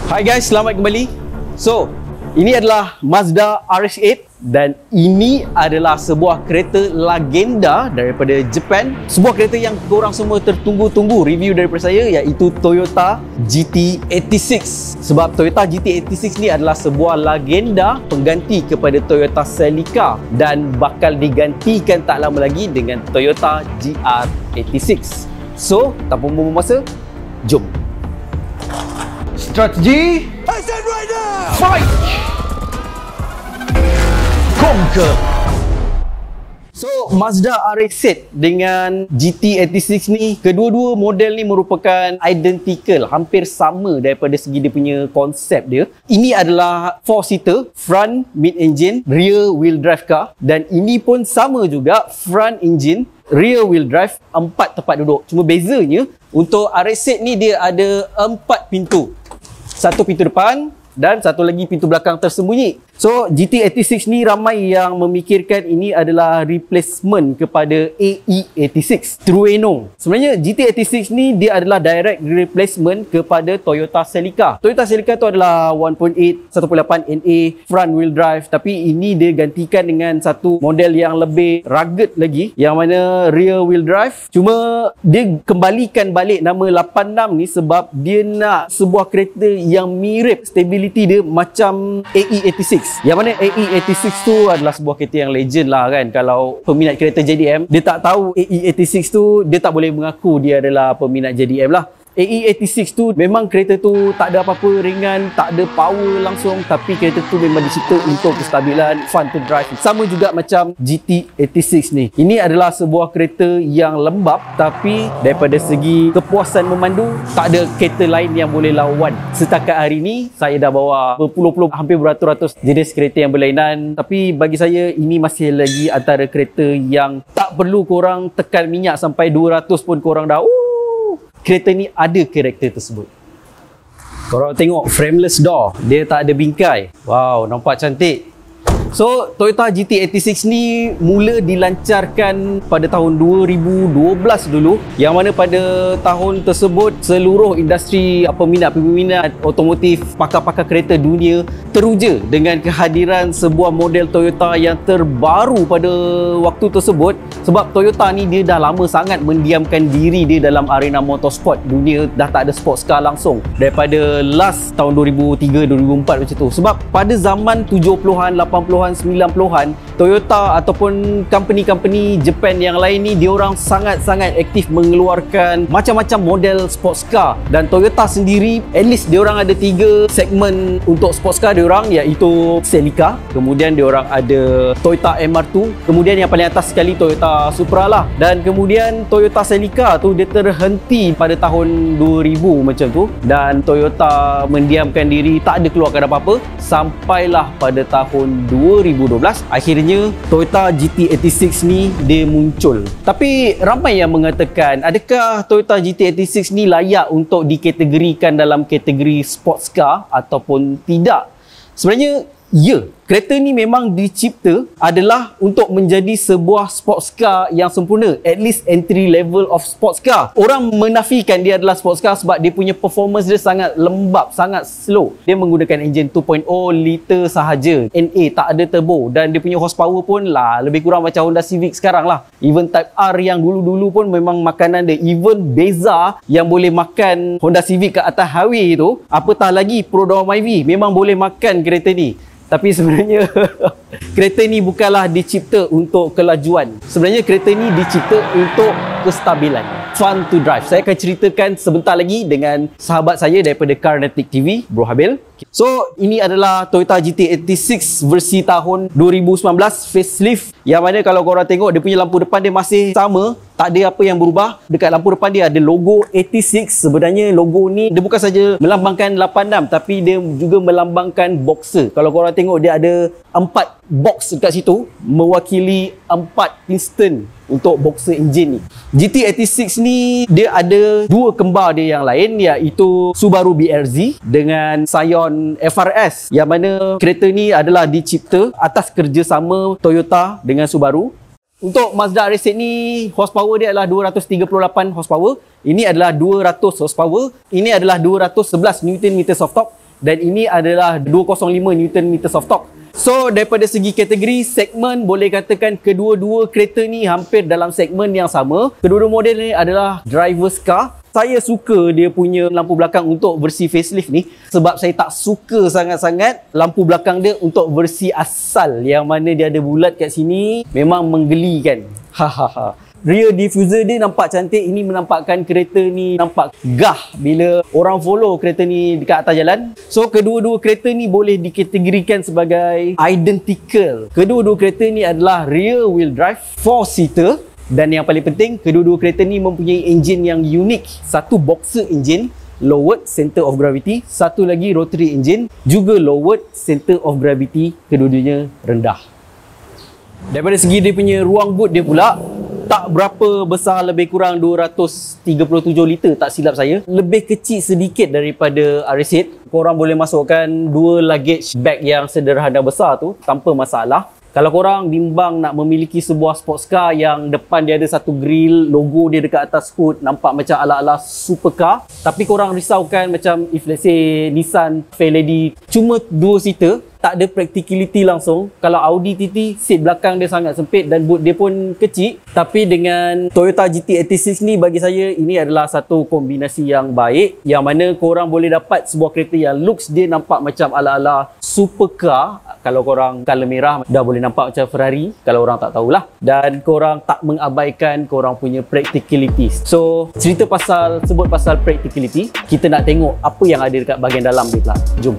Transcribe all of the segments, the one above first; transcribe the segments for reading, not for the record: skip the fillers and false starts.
Hai guys, selamat kembali. So, ini adalah Mazda RX-8 dan ini adalah sebuah kereta legenda daripada Jepun. Sebuah kereta yang korang semua tertunggu-tunggu review daripada saya, iaitu Toyota GT86. Sebab Toyota GT86 ni adalah sebuah legenda pengganti kepada Toyota Celica dan bakal digantikan tak lama lagi dengan Toyota GR86. So, tanpa membuang masa, jom. Strategi. I said right now. Fight. Conquer. So, Mazda RX-8 dengan GT86 ni, kedua-dua model ni merupakan identical, hampir sama daripada segi dia punya konsep dia. Ini adalah 4-seater, front, mid-engine, rear wheel drive car, dan ini pun sama juga, front engine, rear wheel drive, 4 tempat duduk. Cuma bezanya, untuk RX-8 ni dia ada 4 pintu. Satu pintu depan dan satu lagi pintu belakang tersembunyi. So, GT86 ni ramai yang memikirkan ini adalah replacement kepada AE86 Trueno. Sebenarnya GT86 ni dia adalah direct replacement kepada Toyota Celica. Toyota Celica tu adalah 1.8 NA front wheel drive, tapi ini dia gantikan dengan satu model yang lebih rugged lagi, yang mana rear wheel drive. Cuma dia kembalikan balik nama 86 ni sebab dia nak sebuah kereta yang mirip stability dia macam AE86. Yang mana AE86 tu adalah sebuah kereta yang legend lah kan. Kalau peminat kereta JDM, dia tak tahu AE86 tu, dia tak boleh mengaku dia adalah peminat JDM lah. AE86 tu memang kereta tu tak ada apa-apa ringan, tak ada power langsung, tapi kereta tu memang dicipta untuk kestabilan, fun to drive. Sama juga macam GT86 ni. Ini adalah sebuah kereta yang lembab, tapi daripada segi kepuasan memandu, tak ada kereta lain yang boleh lawan. Setakat hari ni, saya dah bawa berpuluh-puluh, hampir beratus-ratus jenis kereta yang berlainan, tapi bagi saya ini masih lagi antara kereta yang tak perlu korang tekan minyak sampai 200 pun korang dah kereta ni ada karakter tersebut. Korang tengok frameless door, dia tak ada bingkai. Wow, nampak cantik. So, Toyota GT86 ni mula dilancarkan pada tahun 2012 dulu, yang mana pada tahun tersebut seluruh industri peminat-peminat otomotif, pakar-pakar kereta dunia teruja dengan kehadiran sebuah model Toyota yang terbaru pada waktu tersebut. Sebab Toyota ni dia dah lama sangat mendiamkan diri dia dalam arena motorsport dunia, dah tak ada sports car langsung daripada last tahun 2003-2004 macam tu. Sebab pada zaman 70-an, 80-an, 90-an, Toyota ataupun company-company Jepun yang lain ni, diorang sangat-sangat aktif mengeluarkan macam-macam model sports car. Dan Toyota sendiri, at least diorang ada 3 segmen untuk sports car diorang, iaitu Celica, kemudian diorang ada Toyota MR2, kemudian yang paling atas sekali Toyota Supra lah. Dan kemudian Toyota Celica tu dia terhenti pada tahun 2000 macam tu, dan Toyota mendiamkan diri, tak ada keluarkan apa-apa sampailah pada tahun 2012 akhirnya Toyota GT86 ni dia muncul. Tapi ramai yang mengatakan, adakah Toyota GT86 ni layak untuk dikategorikan dalam kategori sports car ataupun tidak? Sebenarnya ya, kereta ni memang dicipta adalah untuk menjadi sebuah sports car yang sempurna, at least entry level of sports car. Orang menafikan dia adalah sports car sebab dia punya performance dia sangat lembab, sangat slow. Dia menggunakan enjin 2.0 liter sahaja, NA, tak ada turbo, dan dia punya horsepower pun lah lebih kurang macam Honda Civic sekarang lah. Even Type R yang dulu-dulu pun memang makanan dia. Even Beza yang boleh makan Honda Civic kat atas highway tu, apatah lagi Pro Myvi memang boleh makan kereta ni. Tapi sebenarnya kereta ni bukanlah dicipta untuk kelajuan. Sebenarnya kereta ni dicipta untuk kestabilan, fun to drive. Saya akan ceritakan sebentar lagi dengan sahabat saya daripada Carnatic TV, Bro Habil. So, ini adalah Toyota GT86 versi tahun 2019 facelift, yang mana kalau korang tengok dia punya lampu depan dia masih sama, tak ada apa yang berubah. Dekat lampu depan dia ada logo 86. Sebenarnya logo ni dia bukan saja melambangkan 86, tapi dia juga melambangkan boxer. Kalau korang tengok dia ada 4 box dekat situ, mewakili 4 piston untuk boxer engine ni. GT86 ni dia ada 2 kembar dia yang lain, iaitu Subaru BRZ dengan Scion FRS, yang mana kereta ni adalah dicipta atas kerjasama Toyota dengan Subaru. Untuk Mazda RX-8 ni, horsepower dia adalah 238 horsepower. Ini adalah 200 horsepower. Ini adalah 211 Nm of torque. dan ini adalah 205 Nm of torque. So daripada segi kategori segmen, boleh katakan kedua-dua kereta ni hampir dalam segmen yang sama. Kedua-dua model ni adalah driver's car. Saya suka dia punya lampu belakang untuk versi facelift ni sebab saya tak suka sangat-sangat lampu belakang dia untuk versi asal yang mana dia ada bulat kat sini, memang menggelikan. Hahaha. Rear diffuser dia nampak cantik. Ini menampakkan kereta ni nampak gah bila orang follow kereta ni dekat atas jalan. So kedua-dua kereta ni boleh dikategorikan sebagai identical. Kedua-dua kereta ni adalah rear wheel drive 4-seater. Dan yang paling penting, kedua-dua kereta ni mempunyai enjin yang unik. Satu boxer engine, lowered center of gravity. Satu lagi rotary engine, juga lowered center of gravity. Kedua-duanya rendah. Daripada segi dia punya ruang boot dia pula, tak berapa besar, lebih kurang 237 liter tak silap saya. Lebih kecil sedikit daripada RS8. Korang boleh masukkan 2 luggage bag yang sederhana besar tu tanpa masalah. Kalau korang bimbang nak memiliki sebuah sports car yang depan dia ada satu grill, logo dia dekat atas hood, nampak macam ala-ala supercar, tapi korang risaukan macam if let's say Nissan Fairlady cuma 2-seater, tak ada practicality langsung. Kalau Audi TT, seat belakang dia sangat sempit dan boot dia pun kecil. Tapi dengan Toyota GT86 ni, bagi saya ini adalah satu kombinasi yang baik, yang mana korang boleh dapat sebuah kereta yang looks dia nampak macam ala-ala supercar. Kalau korang color merah dah boleh nampak macam Ferrari, kalau orang tak tahulah. Dan korang tak mengabaikan korang punya practicality. So cerita pasal, sebut pasal practicality, kita nak tengok apa yang ada dekat bahagian dalam dia pula. Jom.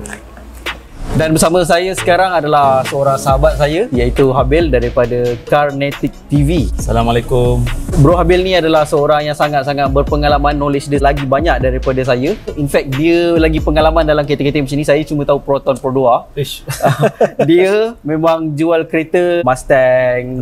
Dan bersama saya sekarang adalah seorang sahabat saya, iaitu Habil daripada Carnatic TV. Assalamualaikum. Bro Habil ni adalah seorang yang sangat-sangat berpengalaman, knowledge dia lagi banyak daripada saya. In fact, dia lagi pengalaman dalam kereta-kereta macam ni. Saya cuma tahu Proton Pro 2. Dia memang jual kereta Mustang,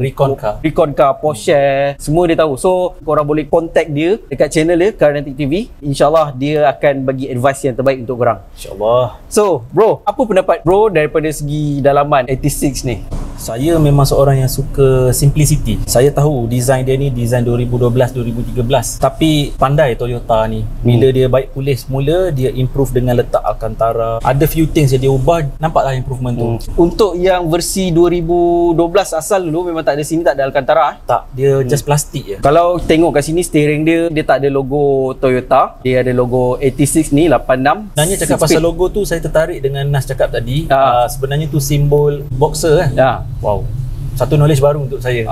Recon car, Porsche, semua dia tahu. So, korang boleh contact dia dekat channel dia, Carnatic TV. InsyaAllah dia akan bagi advice yang terbaik untuk korang. InsyaAllah. So, bro, apa pendapat bro daripada segi dalaman 86 ni? Saya memang seorang yang suka simplicity. Saya tahu design dia ni design 2012-2013. Tapi pandai Toyota ni. Bila dia baik pulih semula, dia improve dengan letak Alcantara. Ada few things yang dia ubah, nampaklah improvement tu. Untuk yang versi 2012 asal dulu memang tak ada sini, tak ada Alcantara. Tak, dia just plastik je. Kalau tengok kat sini steering dia tak ada logo Toyota. Dia ada logo 86 ni, 86. Sebenarnya cakap pasal logo tu, saya tertarik dengan Nas cakap tadi. Sebenarnya tu simbol boxer kan? Ya. Wow. Satu knowledge baru untuk saya.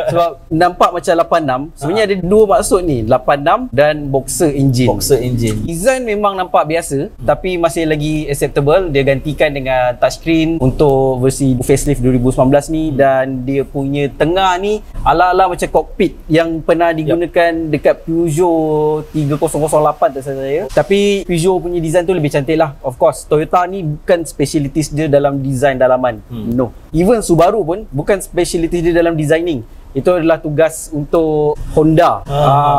Sebab nampak macam 86. Sebenarnya ada dua maksud ni, 86 dan boxer engine. Boxer engine. Design memang nampak biasa, tapi masih lagi acceptable. Dia gantikan dengan touchscreen untuk versi facelift 2019 ni, dan dia punya tengah ni ala-ala macam cockpit yang pernah digunakan dekat Peugeot 3008 tak salah saya. Tapi Peugeot punya design tu lebih cantik lah. Of course, Toyota ni bukan specialities dia dalam design dalaman. No. Even Subaru pun bukan speciality dia dalam designing. Itu adalah tugas untuk Honda.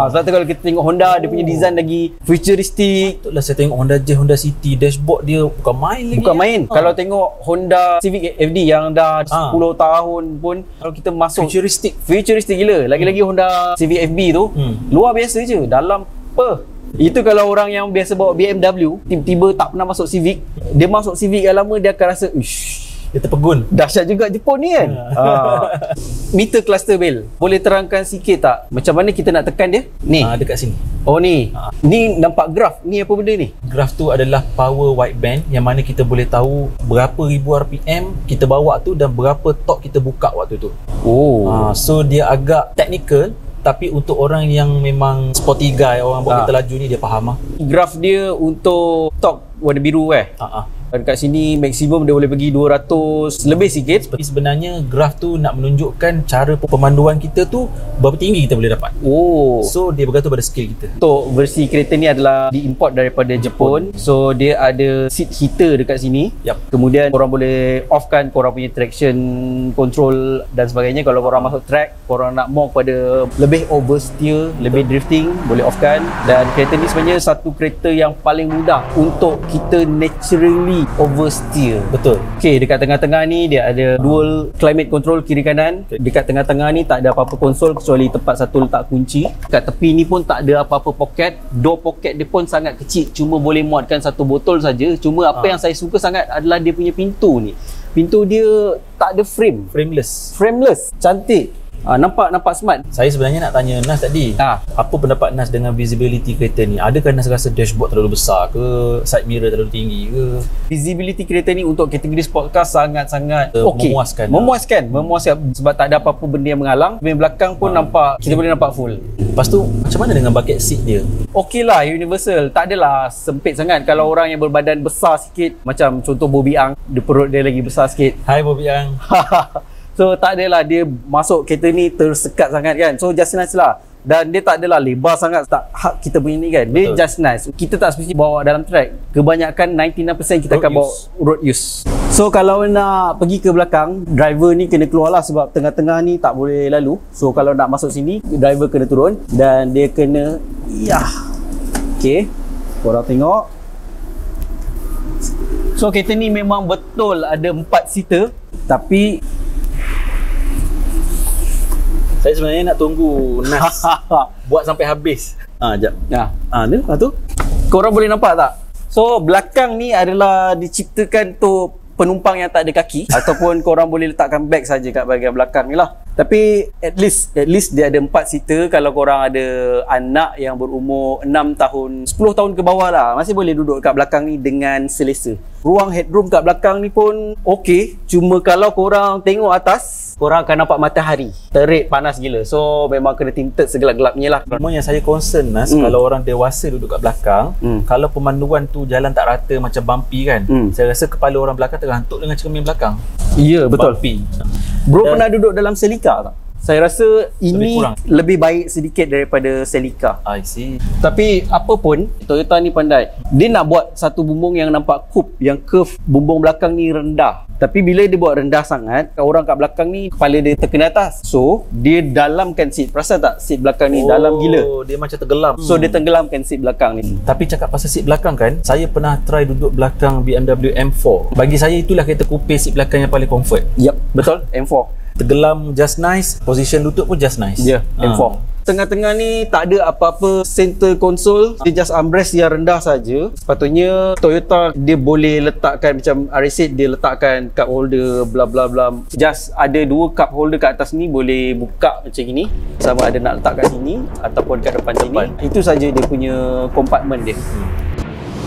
Sebab tu kalau kita tengok Honda, dia punya design lagi futuristic. Itulah saya tengok Honda Jazz, Honda City, dashboard dia bukan main lagi. Bukan main. Kalau tengok Honda Civic FD yang dah 10 tahun pun, kalau kita masuk futuristic gila. Lagi-lagi Honda Civic FB tu luar biasa je. Dalam apa? Itu kalau orang yang biasa bawa BMW, tiba-tiba tak pernah masuk Civic, dia masuk Civic yang lama, dia akan rasa dia terpegun. Dahsyat juga Jepun ni kan. Meter cluster bell, boleh terangkan sikit tak macam mana kita nak tekan dia? Ni dekat sini. Oh ni. Ni nampak graf. Ni apa benda ni? Graf tu adalah power wideband, yang mana kita boleh tahu berapa ribu RPM kita bawa tu dan berapa torque kita buka waktu tu. So dia agak technical, tapi untuk orang yang memang sporty guy, orang buat kereta laju ni, dia faham lah. Graf dia untuk torque warna biru dekat sini maksimum dia boleh pergi 200 lebih sikit. Tapi sebenarnya graf tu nak menunjukkan cara pemanduan kita tu berapa tinggi kita boleh dapat. So dia bergantung pada skill kita. Untuk versi kereta ni adalah diimport daripada Jepun. So dia ada seat heater dekat sini. Kemudian korang boleh offkan korang punya traction control dan sebagainya. Kalau korang masuk track, korang nak more pada lebih oversteer, lebih drifting, boleh offkan. Dan kereta ni sebenarnya satu kereta yang paling mudah untuk kita naturally oversteer. Betul. Okey, dekat tengah-tengah ni dia ada dual climate control kiri kanan. Dekat tengah-tengah ni tak ada apa-apa konsol kecuali tempat satu letak kunci. Dekat tepi ni pun tak ada apa-apa poket. Door poket dia pun sangat kecil, cuma boleh muatkan satu botol saja. Cuma apa yang saya suka sangat adalah dia punya pintu ni. Pintu dia tak ada frame. Frameless. Cantik. Nampak smart. Saya sebenarnya nak tanya Nas tadi. Apa pendapat Nas dengan visibility kereta ni? Adakah Nas rasa dashboard terlalu besar ke? Side mirror terlalu tinggi ke? Visibility kereta ni untuk kategori sport car sangat-sangat memuaskan. Memuaskan sebab tak ada apa-apa benda yang menghalang. Di belakang pun nampak, kita boleh nampak full. Lepas tu macam mana dengan bucket seat dia? Okey lah, universal. Tak adalah sempit sangat. Kalau orang yang berbadan besar sikit, macam contoh Bobby Ang, perut dia lagi besar sikit. Hai Bobby Ang. So tak adalah dia masuk kereta ni tersekat sangat kan. So just nice lah. Dan dia tak adalah lebar sangat, tak hak kita punya ni kan. Dia just nice. Kita tak semesti bawa dalam track. Kebanyakan 99% kita akan bawa road use. So kalau nak pergi ke belakang, driver ni kena keluar lah sebab tengah-tengah ni tak boleh lalu. So kalau nak masuk sini, driver kena turun dan dia kena okey. Korang tengok. So kereta ni memang betul ada 4 seater, tapi saya sebenarnya nak tunggu Nas buat sampai habis. Jap. Ni lah tu. Korang boleh nampak tak? So belakang ni adalah diciptakan untuk penumpang yang tak ada kaki ataupun korang boleh letakkan beg saja kat bahagian belakang ni lah. Tapi at least dia ada 4 seater. Kalau korang ada anak yang berumur 6 tahun, 10 tahun ke bawah lah, masih boleh duduk kat belakang ni dengan selesa. Ruang headroom kat belakang ni pun okey. Cuma kalau korang tengok atas, korang akan nampak matahari. Terik panas gila. So memang kena tinted segelap-gelapnya lah. Cuma yang saya concern Nas, kalau orang dewasa duduk kat belakang, kalau pemanduan tu jalan tak rata macam bumpy kan, saya rasa kepala orang belakang tergantuk dengan cermin belakang. Ya, betul. Bumpy. Bro pernah duduk dalam Celica tak? Saya rasa ini lebih baik sedikit daripada Celica. I see. Tapi apa pun, Toyota ni pandai. Dia nak buat satu bumbung yang nampak coupe, yang curve bumbung belakang ni rendah. Tapi bila dia buat rendah sangat, orang kat belakang ni kepala dia terkena atas. So, dia dalamkan seat. Perasan tak seat belakang ni dalam gila? Dia macam tenggelam. So, dia tenggelamkan seat belakang ni. Tapi cakap pasal seat belakang kan, saya pernah try duduk belakang BMW M4. Bagi saya itulah kereta coupe seat belakang yang paling comfort. Yep, betul. M4. Tergelam just nice, position lutut pun just nice. M4. Tengah-tengah ni tak ada apa-apa center console, dia just armrest yang rendah saja. Sepatutnya Toyota dia boleh letakkan macam RS8, dia letakkan cup holder bla bla bla. Just ada 2 cup holder kat atas ni, boleh buka macam gini. Sama ada nak letak kat sini ataupun kat depan sini. Itu saja dia punya kompartmen dia.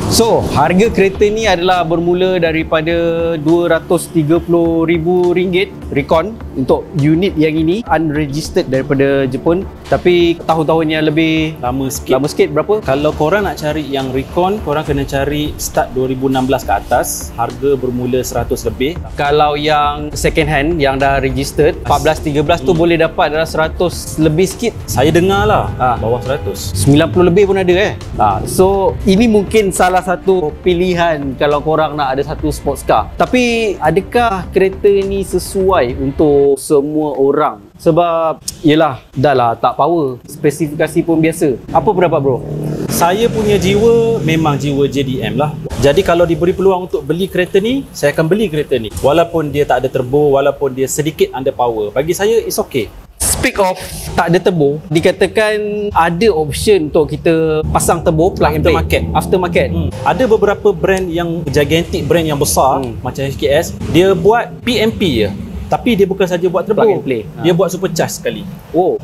So, harga kereta ni adalah bermula daripada RM230,000 Recon untuk unit yang ini, unregistered daripada Jepun. Tapi tahun-tahun yang lebih lama sikit berapa? Kalau korang nak cari yang Recon, korang kena cari start 2016 ke atas, harga bermula 100 lebih. Kalau yang second hand yang dah registered 14-13 tu boleh dapat dalam 100 lebih sikit. Saya dengar lah bawah 100, 90 lebih pun ada So ini mungkin salah satu pilihan kalau korang nak ada satu sports car. Tapi adakah kereta ni sesuai untuk semua orang? Sebab yelah, dah lah tak power, spesifikasi pun biasa. Apa pendapat bro? Saya punya jiwa memang jiwa JDM lah. Jadi kalau diberi peluang untuk beli kereta ni, saya akan beli kereta ni. Walaupun dia tak ada turbo, walaupun dia sedikit under power, bagi saya it's okay. Speak of tak ada turbo, dikatakan ada option untuk kita pasang turbo plug and play aftermarket. Ada beberapa brand yang gigantic, brand yang besar macam HKS, dia buat PMP je. Tapi dia bukan saja buat turbo, plug and play. Dia buat supercharge sekali.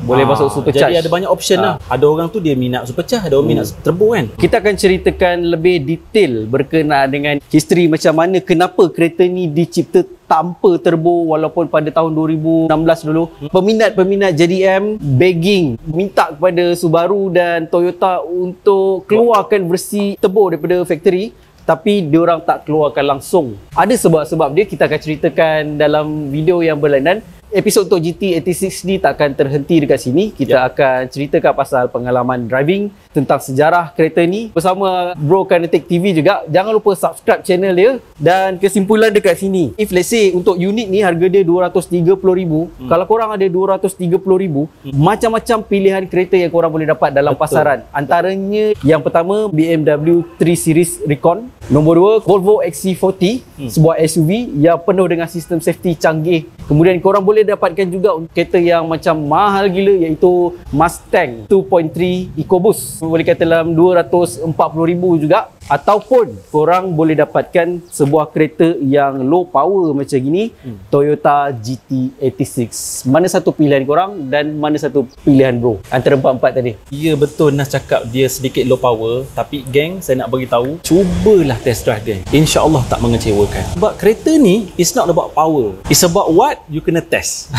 Boleh masuk supercharge. Jadi ada banyak option lah. Ada orang tu dia minat supercharge, ada orang minat turbo kan. Kita akan ceritakan lebih detail berkenaan dengan history macam mana, kenapa kereta ni dicipta tanpa turbo walaupun pada tahun 2016 dulu. Peminat-peminat JDM begging, minta kepada Subaru dan Toyota untuk keluarkan versi turbo daripada factory. Tapi diorang tak keluarkan langsung. Ada sebab-sebab dia, kita akan ceritakan dalam video yang berlainan. episod untuk GT86 ni takkan terhenti dekat sini. Kita akan ceritakan pasal pengalaman driving, tentang sejarah kereta ni bersama Bro Kinetic TV juga. Jangan lupa subscribe channel dia. Dan kesimpulan dekat sini, if let's say untuk unit ni harga dia 230,000, kalau korang ada 230,000, macam-macam pilihan kereta yang korang boleh dapat dalam pasaran. Antaranya yang pertama BMW 3 Series Recon, nombor 2 Volvo XC40, sebuah SUV yang penuh dengan sistem safety canggih. Kemudian korang boleh dapatkan juga kereta yang macam mahal gila, iaitu Mustang 2.3 EcoBoost, boleh kata dalam 240,000 juga. Ataupun korang boleh dapatkan sebuah kereta yang low power macam gini, Toyota GT86. Mana satu pilihan korang dan mana satu pilihan bro antara empat-empat tadi? Ya, betul Nas cakap dia sedikit low power, tapi geng, saya nak bagi tahu, cubalah test drive dia. InsyaAllah tak mengecewakan. Sebab kereta ni it's not about power, it's about what you kena test.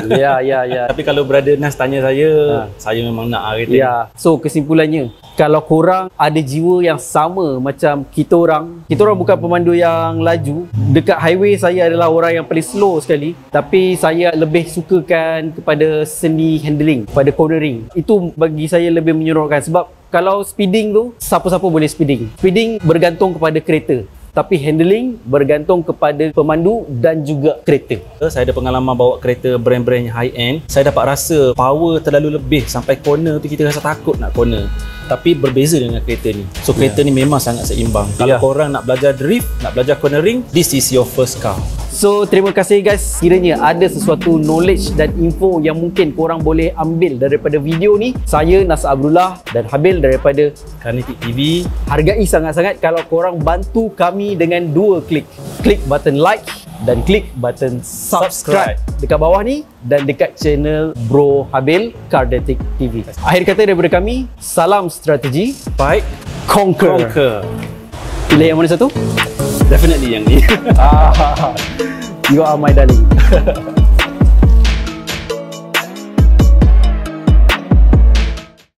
Ya. Tapi kalau brother Nas tanya saya memang nak kereta ni. So kesimpulannya, kalau korang ada jiwa yang sama macam kita orang bukan pemandu yang laju. Dekat highway saya adalah orang yang paling slow sekali, tapi saya lebih sukakan kepada seni handling, pada cornering. Itu bagi saya lebih menyeronokkan, sebab kalau speeding tu siapa-siapa boleh speeding. Speeding bergantung kepada kereta, tapi handling bergantung kepada pemandu dan juga kereta. Saya ada pengalaman bawa kereta brand-brand yang high end. Saya dapat rasa power terlalu lebih, sampai corner tu kita rasa takut nak corner. Tapi berbeza dengan kereta ni. So kereta ni memang sangat seimbang. Kalau korang nak belajar drift, nak belajar cornering, this is your first car. So terima kasih guys. Kiranya ada sesuatu knowledge dan info yang mungkin korang boleh ambil daripada video ni. Saya Nas Abdullah dan Habil daripada Kinetic TV. Hargai sangat-sangat kalau korang bantu kami dengan 2 klik. Klik button like dan klik button subscribe dekat bawah ni, dan dekat channel Bro Habil Kinetic TV. Akhir kata daripada kami, salam strategi, Fight, conquer. Pilih yang mana satu? Definitely yang ni. You are my darling.